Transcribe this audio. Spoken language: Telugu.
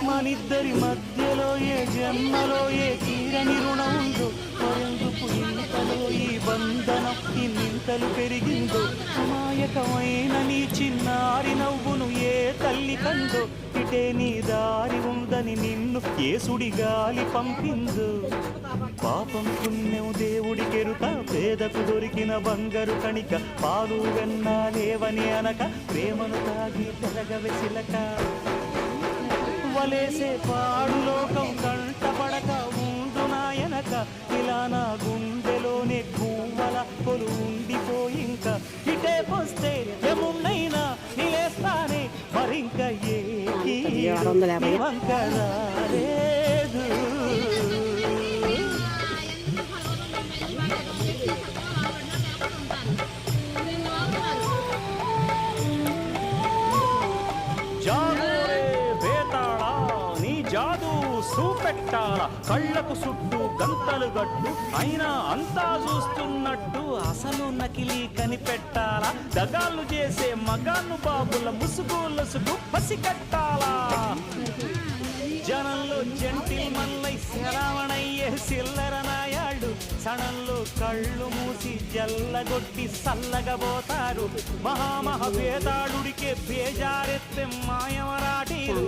మనిద్దరి మధ్యలో ఏ జన్మలో ఏ తీరని రుణం ఉందో, మరెందుకు ఇంతలో ఈ బంధనం ఇన్నింతలు పెరిగిందో, అమాయకమైన నీ చిన్నారి నవ్వును ఏ తల్లి కందో, ఇటే నీ దారి ఉందని నిన్ను ఏ సుడిగాలి పంపిందో. పాపం పుణ్యం దేవుడికెరుక, పేదకు దొరికిన బంగారు కణిక, పాలు వెన్న లేవని అనక ప్రేమను తాగి తెలగవె చిలక. వలేసే పాడు లోకం కంటపడక ఉండు నాయనక, ఇలా నా గుండెలోనే గువ్వల కొలు ఉండిపోయింక. ఇటేకొస్తే ఏమున్నైనా నిలేస్తానే, మరింక ఏ వంక రాలేదు. జాదు చూపెట్టాల కళ్ళకు చుట్టూ గంతలు గట్టు, అయినా అంతా చూస్తున్నట్టు అసలు నకిలీ కనిపెట్టాలా. దగాళ్ళు చేసే మగాళ్ళు బాబుల ముసుగు లసుగు పసికట్టాలా. జనంలో జంటిల్మన్లై శరవణయ్యే చిల్లర నాయాళ్ళు, సణంలో కళ్ళు మూసి జల్లగొట్టి సల్లగబోతారు. మహామహ వేదాళుడికే బేజారెత్తే మాయమరాఠీలు.